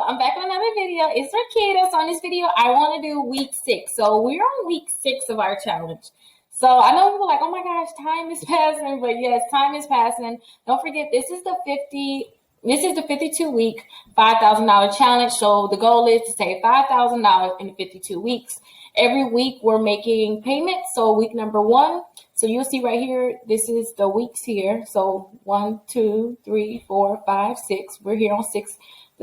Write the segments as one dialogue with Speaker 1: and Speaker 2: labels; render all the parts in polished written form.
Speaker 1: I'm back with another video. It's Rickita. So on this video, I want to do week 6. So we're on week 6 of our challenge. So I know people are like, oh my gosh, time is passing. But yes, time is passing. Don't forget, this is the 52-week $5,000 challenge. So the goal is to save $5,000 in 52 weeks. Every week we're making payments. So week number 1. So you'll see right here, this is the weeks here. So 1, 2, 3, 4, 5, 6. We're here on the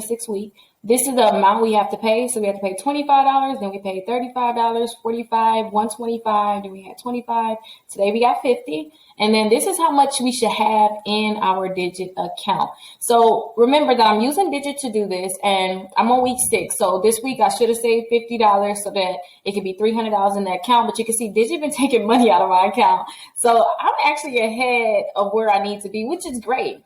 Speaker 1: 6th week. This is the amount we have to pay. So we have to pay $25, then we pay $35, $45, $125, then we had $25. Today we got $50. And then this is how much we should have in our Digit account. So remember that I'm using Digit to do this, and I'm on week 6. So this week I should have saved $50 so that it could be $300 in the account. But you can see Digit been taking money out of my account. So I'm actually ahead of where I need to be, which is great.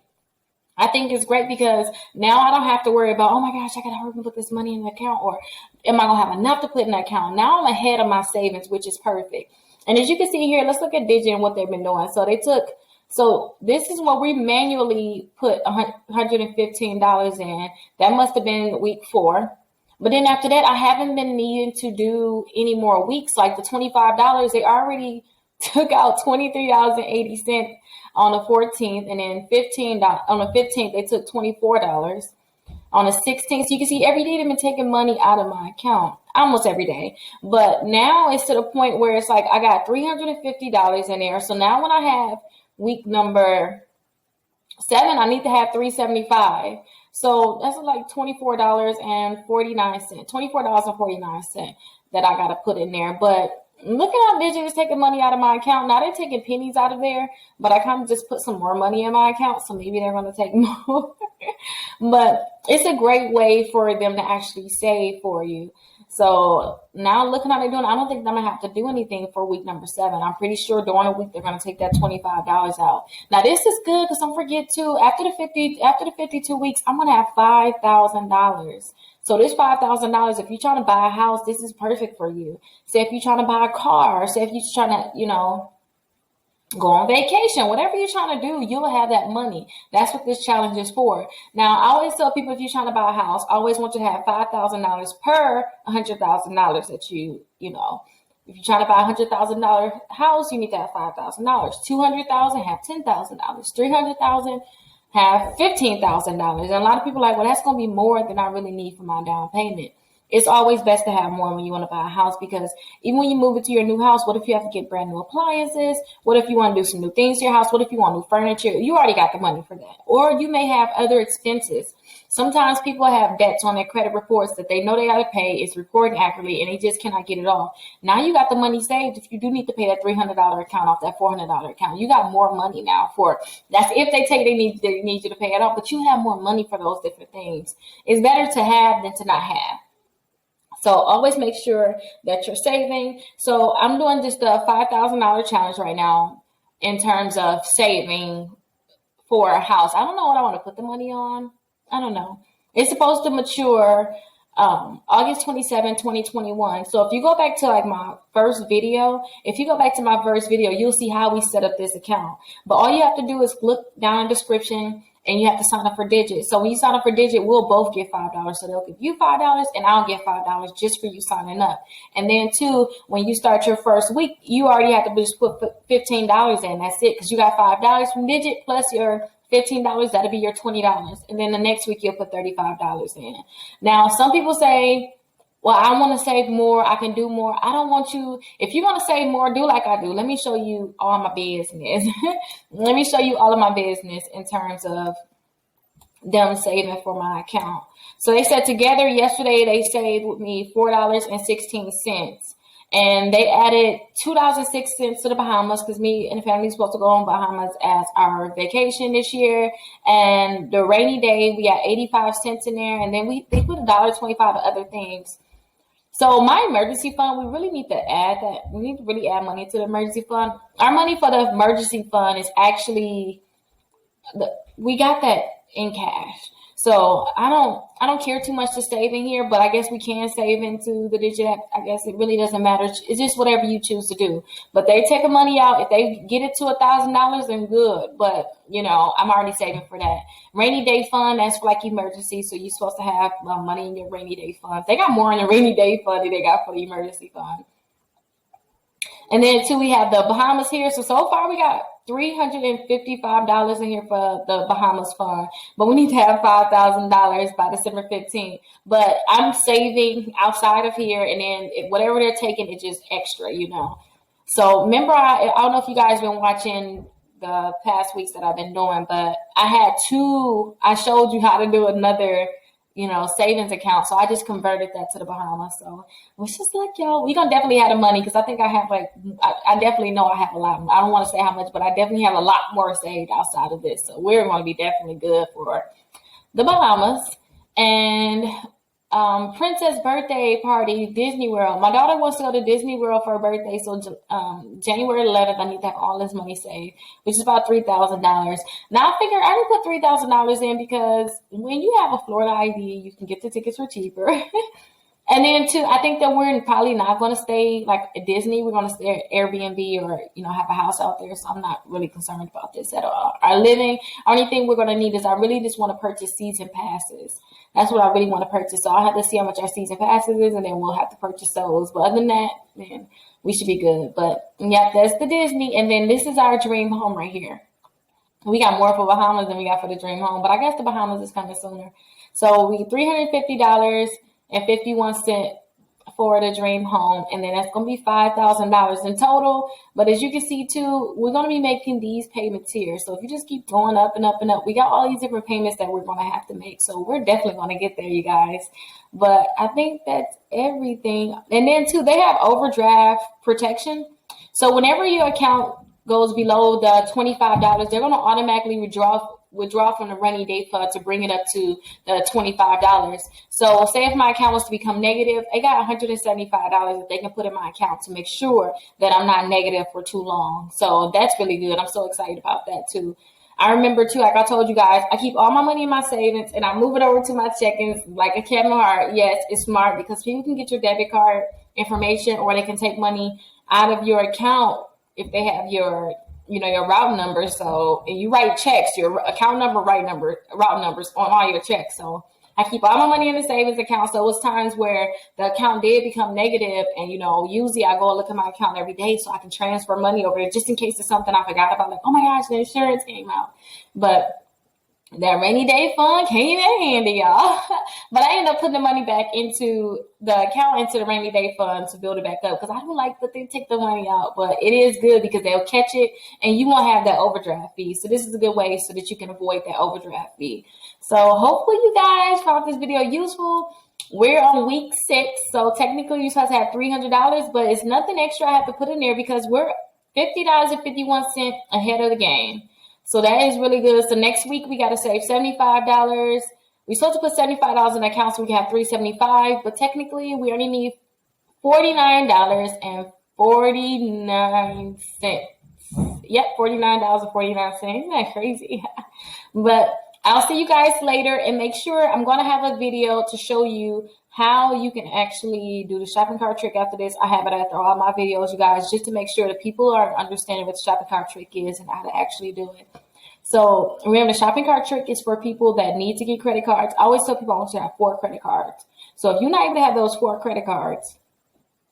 Speaker 1: I think it's great because now I don't have to worry about, oh my gosh, I got to hurry and put this money in the account, or am I going to have enough to put in the account? Now I'm ahead of my savings, which is perfect. And as you can see here, let's look at Digit and what they've been doing. So this is what we manually put $115 in. That must have been week 4. But then after that, I haven't been needing to do any more weeks. Like the $25, they already took out $23.80 on the 14th, and then $15 on the 15th, they took $24 on the 16th. So you can see every day they've been taking money out of my account, almost every day. But now it's to the point where it's like I got $350 in there. So now when I have week number 7, I need to have $375. So that's like $24.49, $24.49 that I got to put in there. But look at how Digit is taking money out of my account. Now they're taking pennies out of there, but I kind of just put some more money in my account, so maybe they're going to take more. But it's a great way for them to actually save for you. So now looking how they're doing, I don't think I'm going to have to do anything for week number 7. I'm pretty sure during a week they're going to take that $25 out. Now this is good because don't forget too, after the 52 weeks, I'm going to have $5,000. So this $5,000, if you're trying to buy a house, this is perfect for you. Say if you're trying to buy a car, say if you're trying to, go on vacation, whatever you're trying to do, you'll have that money. That's what this challenge is for. Now, I always tell people if you're trying to buy a house, I always want you to have $5,000 per $100,000 that if you're trying to buy a $100,000 house, you need to have $5,000. $200,000, have $10,000. $300,000, have $15,000. And a lot of people are like, well, that's going to be more than I really need for my down payment. It's always best to have more when you want to buy a house, because even when you move into your new house, what if you have to get brand new appliances? What if you want to do some new things to your house? What if you want new furniture? You already got the money for that. Or you may have other expenses. Sometimes people have debts on their credit reports that they know they got to pay. It's reporting accurately and they just cannot get it off. Now you got the money saved. If you do need to pay that $300 account off that $400 account, you got more money now for that's if they need you to pay it off, but you have more money for those different things. It's better to have than to not have. So always make sure that you're saving. So I'm doing just a $5,000 challenge right now in terms of saving for a house. I don't know what I want to put the money on. I don't know. It's supposed to mature August 27, 2021. So if you go back to my first video, you'll see how we set up this account. But all you have to do is look down in the description, and you have to sign up for Digit. So when you sign up for Digit, we'll both get $5. So they'll give you $5 and I'll get $5 just for you signing up. And then too, when you start your first week, you already have to just put $15 in. That's it, because you got $5 from Digit plus your $15. That'll be your $20. And then the next week you'll put $35 in. Now, some people say, well, I want to save more. I can do more. I don't want you. If you want to save more, do like I do. Let me show you all my business. Let me show you all of my business in terms of them saving for my account. So they said together yesterday, they saved with me $4.16. And they added $2.06 to the Bahamas, because me and the family are supposed to go on Bahamas as our vacation this year. And the rainy day, we got 85 cents in there. And then they put $1.25 to other things. So my emergency fund, we really need to add that. We need to really add money to the emergency fund. Our money for the emergency fund is actually, we got that in cash. So I don't care too much to save in here, but I guess we can save into the digit app. I guess it really doesn't matter. It's just whatever you choose to do. But they taking money out. If they get it to $1,000, then good. But I'm already saving for that. Rainy day fund, that's for like emergency. So you're supposed to have money in your rainy day fund. They got more in the rainy day fund than they got for the emergency fund. And then too, we have the Bahamas here. So far we got $355 in here for the Bahamas fund, but we need to have $5,000 by December 15th. But I'm saving outside of here, and then whatever they're taking, it's just extra, So remember, I don't know if you guys been watching the past weeks that I've been doing, but I showed you how to do another savings account. So I just converted that to the Bahamas. So it was just like, y'all, we're going to definitely have the money, because I think I have I definitely know I have a lot. I don't want to say how much, but I definitely have a lot more saved outside of this. So we're going to be definitely good for the Bahamas. And Princess birthday party, Disney World. My daughter wants to go to Disney World for her birthday. So January 11th, I need to have all this money saved, which is about $3,000. Now I figure I didn't put $3,000 in because when you have a Florida ID, you can get the tickets for cheaper. And then too, I think that we're probably not going to stay like at Disney. We're going to stay at Airbnb or, have a house out there. So I'm not really concerned about this at all. Only thing we're going to need is I really just want to purchase season passes. That's what I really want to purchase. So I'll have to see how much our season passes is, and then we'll have to purchase those. But other than that, man, we should be good. But yeah, that's the Disney. And then this is our dream home right here. We got more for Bahamas than we got for the dream home, but I guess the Bahamas is coming sooner. So we $350.51 for the dream home, and then that's going to be $5,000 in total. But as you can see too, we're going to be making these payments here. So if you just keep going up and up and up, we got all these different payments that we're going to have to make. So we're definitely going to get there, you guys. But I think that's everything. And then too, they have overdraft protection. So whenever your account goes below the $25, they're going to automatically withdraw from the rainy day fund to bring it up to the $25. So say if my account was to become negative, they got $175 that they can put in my account to make sure that I'm not negative for too long. So that's really good. I'm so excited about that too. I remember too, like I told you guys, I keep all my money in my savings and I move it over to my check-ins like a cat in the heart. Yes, it's smart because people can get your debit card information, or they can take money out of your account if they have your route number. So, and you write checks, your account number, route numbers on all your checks. So I keep all my money in the savings account. So it was times where the account did become negative, and usually I go and look at my account every day so I can transfer money over there just in case it's something I forgot about, like, oh my gosh, the insurance came out. But that rainy day fund came in handy, y'all. But I ended up putting the money back into the account, into the rainy day fund to build it back up, because I don't like that they take the money out. But it is good because they'll catch it and you won't have that overdraft fee. So this is a good way so that you can avoid that overdraft fee. So hopefully you guys found this video useful. We're on week 6. So technically you're supposed to have $300, but it's nothing extra I have to put in there because we're $50.51 ahead of the game. So that is really good. So next week we got to save $75. We're supposed to put $75 in the account so we can have $375, but technically we only need $49.49. Yep, $49.49. Isn't that crazy? But I'll see you guys later, and make sure I'm going to have a video to show you how you can actually do the shopping cart trick after this. I have it after all my videos, you guys, just to make sure that people are understanding what the shopping cart trick is and how to actually do it. So remember, the shopping cart trick is for people that need to get credit cards. I always tell people I want you to have 4 credit cards. So if you're not able to have those 4 credit cards,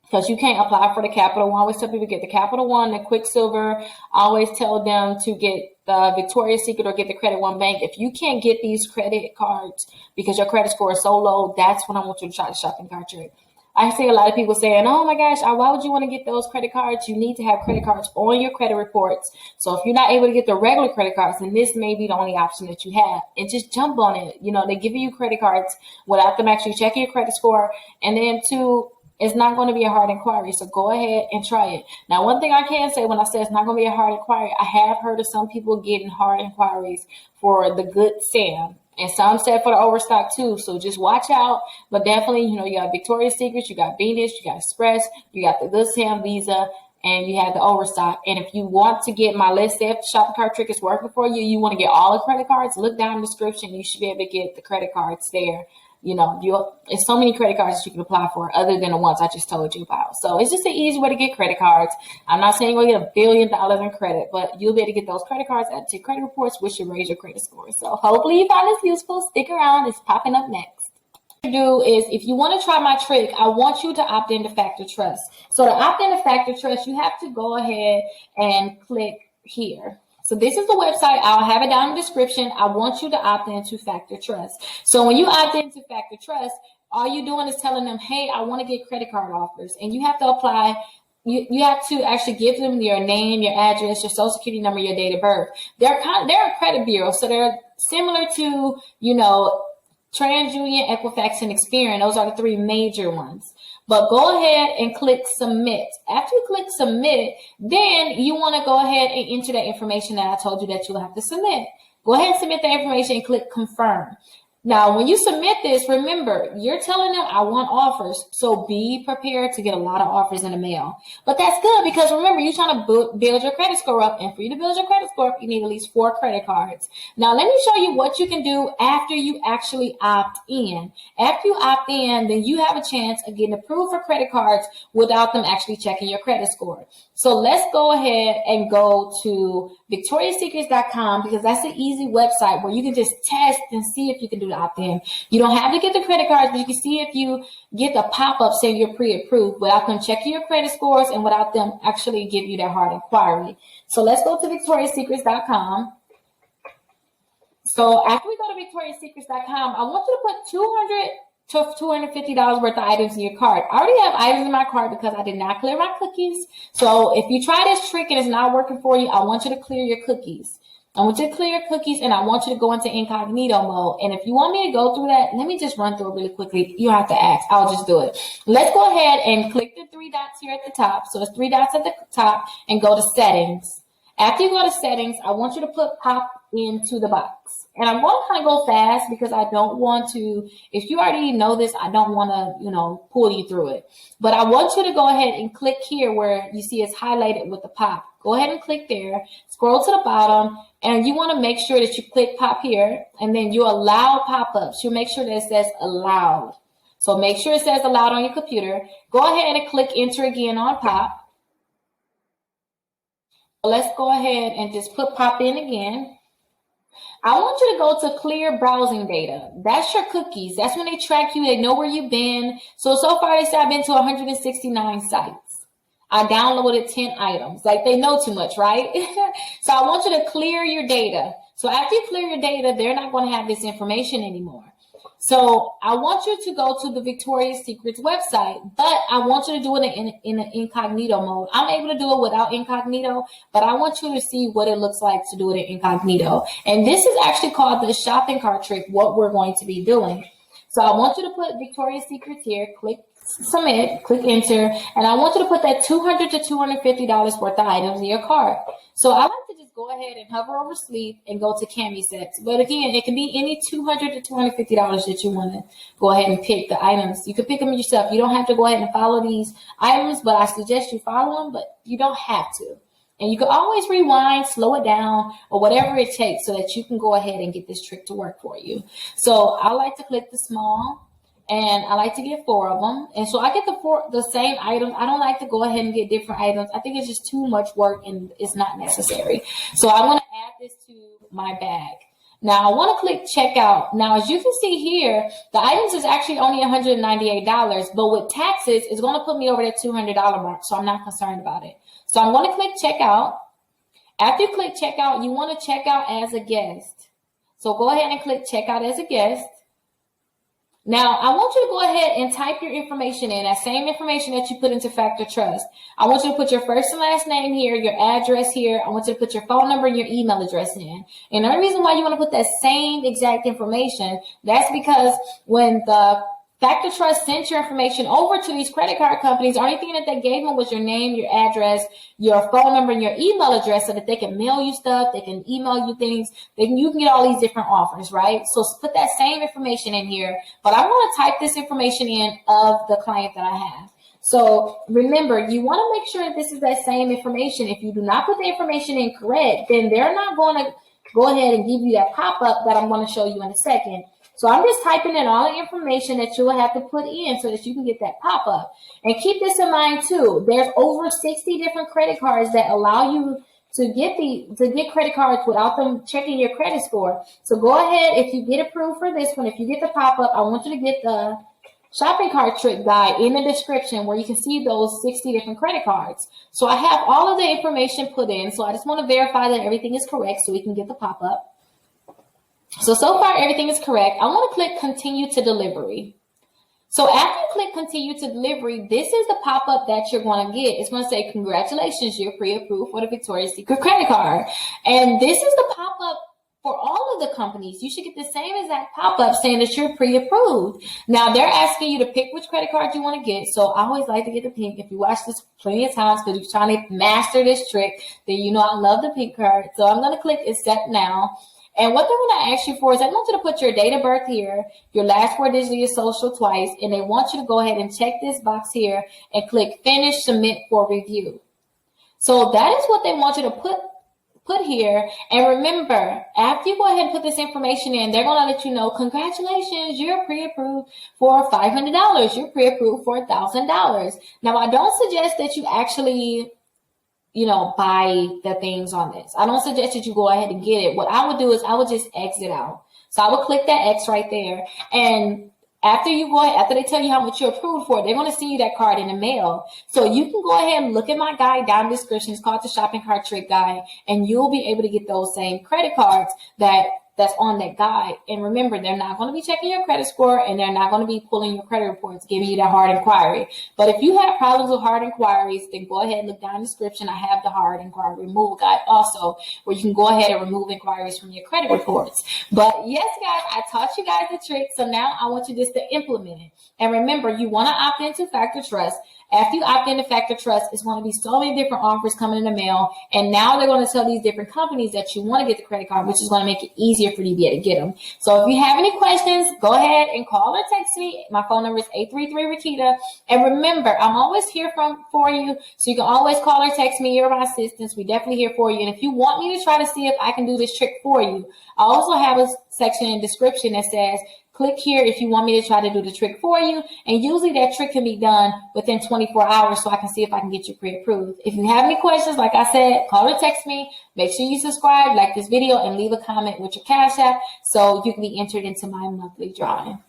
Speaker 1: because you can't apply for the Capital One. I always tell people to get the Capital One, the Quicksilver. I always tell them to get the Victoria's Secret or get the Credit One Bank. If you can't get these credit cards because your credit score is so low, that's when I want you to try the shopping cart trick. I see a lot of people saying, oh my gosh, why would you want to get those credit cards? You need to have credit cards on your credit reports. So if you're not able to get the regular credit cards, then this may be the only option that you have. And just jump on it. They give you credit cards without them actually checking your credit score. And then 2, it's not going to be a hard inquiry. So go ahead and try it. Now, one thing I can say when I say it's not going to be a hard inquiry, I have heard of some people getting hard inquiries for the Good Sam. And some said for the overstock too. So just watch out. But definitely, you got Victoria's Secret, you got Venus, you got Express, you got the Good Sam Visa. and you have the overstock. And if you want to get my list, if the shopping cart trick is working for you, you want to get all the credit cards, look down in the description. You should be able to get the credit cards there. You know, there's so many credit cards that you can apply for other than the ones I just told you about. So it's just an easy way to get credit cards. I'm not saying you're going to get $1 billion in credit, but you'll be able to get those credit cards added to your credit reports, which should raise your credit score. So hopefully you found this useful. Stick around. It's popping up next. Do is, if you want to try my trick, I want you to opt into FactorTrust. So to opt into FactorTrust, you have to go ahead and click here. So this is the website. I'll have it down in the description. I want you to opt into FactorTrust. So when you opt into FactorTrust, all you're doing is telling them, hey, I want to get credit card offers. And you have to apply. You have to actually give them your name, your address, your social security number, your date of birth. They're a credit bureau. So they're similar to, you know, TransUnion, Equifax, and Experian. Those are the three major ones. But go ahead and click submit. After you click submit, then you want to go ahead and enter that information that I told you that you'll have to submit. Go ahead and submit that information and click confirm. Now, when you submit this, remember, you're telling them I want offers. So be prepared to get a lot of offers in the mail. But that's good because remember, you're trying to build your credit score up. And for you to build your credit score up, you need at least 4 credit cards. Now, let me show you what you can do after you actually opt in. After you opt in, then you have a chance of getting approved for credit cards without them actually checking your credit score. So let's go ahead and go to victoriassecrets.com because that's an easy website where you can just test and see if you can do the opt-in. You don't have to get the credit cards, but you can see if you get the pop-up saying you're pre-approved without them checking your credit scores and without them actually give you their hard inquiry. So let's go to victoriassecrets.com. So after we go to victoriassecrets.com, I want you to put $250 worth of items in your cart. I already have items in my cart because I did not clear my cookies. So if you try this trick and it's not working for you, I want you to clear your cookies. I want you to clear your cookies and I want you to go into incognito mode. And if you want me to go through that, let me just run through it really quickly. You don't have to ask. I'll just do it. Let's go ahead and click the 3 dots here at the top. So it's 3 dots at the top and go to settings. After you go to settings, I want you to put pop into the box. And I'm going to kind of go fast because I don't want to, if you already know this, I don't want to, pull you through it. But I want you to go ahead and click here where you see it's highlighted with the pop. Go ahead and click there, scroll to the bottom, and you want to make sure that you click pop here, and then you allow pop-ups. You'll make sure that it says allowed. So make sure it says allowed on your computer. Go ahead and click enter again on pop. Let's go ahead and just put pop in again. I want you to go to clear browsing data. That's your cookies. That's when they track you. They know where you've been. So far they say I've been to 169 sites. I downloaded 10 items. Like they know too much, right? So I want you to clear your data. So after you clear your data, they're not going to have this information anymore. So I want you to go to the Victoria's Secrets website, but I want you to do it in an incognito mode. I'm able to do it without incognito, but I want you to see what it looks like to do it in incognito. And this is actually called the shopping cart trick, what we're going to be doing. So I want you to put Victoria's Secrets here, click submit, click enter, and I want you to put that $200 to $250 worth of items in your cart. So I like to just go ahead and hover over sleep and go to cami sets. But again, it can be any $200 to $250 that you want to go ahead and pick the items. You can pick them yourself. You don't have to go ahead and follow these items, but I suggest you follow them, but you don't have to. And you can always rewind, slow it down, or whatever it takes so that you can go ahead and get this trick to work for you. So I like to click the small. And I like to get 4 of them. And so I get the same items. I don't like to go ahead and get different items. I think it's just too much work and it's not necessary. So I want to add this to my bag. Now I want to click checkout. Now, as you can see here, the items is actually only $198, but with taxes, it's going to put me over that $200 mark. So I'm not concerned about it. So I'm going to click checkout. After you click checkout, you want to check out as a guest. So go ahead and click checkout as a guest. Now, I want you to go ahead and type your information in, that same information that you put into FactorTrust. I want you to put your first and last name here, your address here. I want you to put your phone number and your email address in. And the only reason why you want to put that same exact information, that's because when the FactorTrust sent your information over to these credit card companies, the only thing that they gave them was your name, your address, your phone number, and your email address so that they can mail you stuff, they can email you things, then you can get all these different offers, right? So put that same information in here, but I want to type this information in of the client that I have. So remember, you want to make sure that this is that same information. If you do not put the information in correct, then they're not going to go ahead and give you that pop-up that I'm going to show you in a second. So I'm just typing in all the information that you will have to put in so that you can get that pop-up. And keep this in mind too. There's over 60 different credit cards that allow you to get credit cards without them checking your credit score. So go ahead, if you get approved for this one, if you get the pop-up, I want you to get the shopping cart trick guide in the description where you can see those 60 different credit cards. So I have all of the information put in. So I just want to verify that everything is correct so we can get the pop-up. So far everything is correct. I want to click continue to delivery. So after you click continue to delivery, this is the pop-up that you're going to get. It's going to say, congratulations, you're pre-approved for the Victoria's Secret credit card. And this is the pop-up for all of the companies. You should get the same exact pop-up saying that you're pre-approved. Now, they're asking you to pick which credit card you want to get. So I always like to get the pink. If you watch this plenty of times because you're trying to master this trick, then you know I love the pink card. So I'm going to click accept now. And what they're going to ask you for is they want you to put your date of birth here, your last 4 digits of your social twice, and they want you to go ahead and check this box here and click finish, submit for review. So that is what they want you to put here. And remember, after you go ahead and put this information in, they're going to let you know, congratulations, you're pre-approved for $500. You're pre-approved for $1,000. Now, I don't suggest that you actually buy the things on this. I don't suggest that you go ahead and get it. What I would do is I would just exit out. So I would click that X right there. And after they tell you how much you're approved for, they're going to send you that card in the mail. So you can go ahead and look at my guide down in the description. It's called the Shopping Cart Trick Guide. And you'll be able to get those same credit cards that's on that guide. And remember, they're not going to be checking your credit score and they're not going to be pulling your credit reports, giving you that hard inquiry. But if you have problems with hard inquiries, then go ahead and look down in the description. I have the hard inquiry removal guide also, where you can go ahead and remove inquiries from your credit reports. But yes, guys, I taught you guys the trick. So now I want you just to implement it. And remember, you want to opt into FactorTrust. After you opt into FactorTrust, it's going to be so many different offers coming in the mail. And now they're going to tell these different companies that you want to get the credit card, which is going to make it easier for you to be able to get them. So if you have any questions, go ahead and call or text me. My phone number is 833-Rickita. And remember, I'm always here for you. So you can always call or text me. You're my assistants. We're definitely here for you. And if you want me to try to see if I can do this trick for you, I also have a section in the description that says, click here if you want me to try to do the trick for you. And usually that trick can be done within 24 hours so I can see if I can get you pre-approved. If you have any questions, like I said, call or text me. Make sure you subscribe, like this video, and leave a comment with your Cash App so you can be entered into my monthly drawing.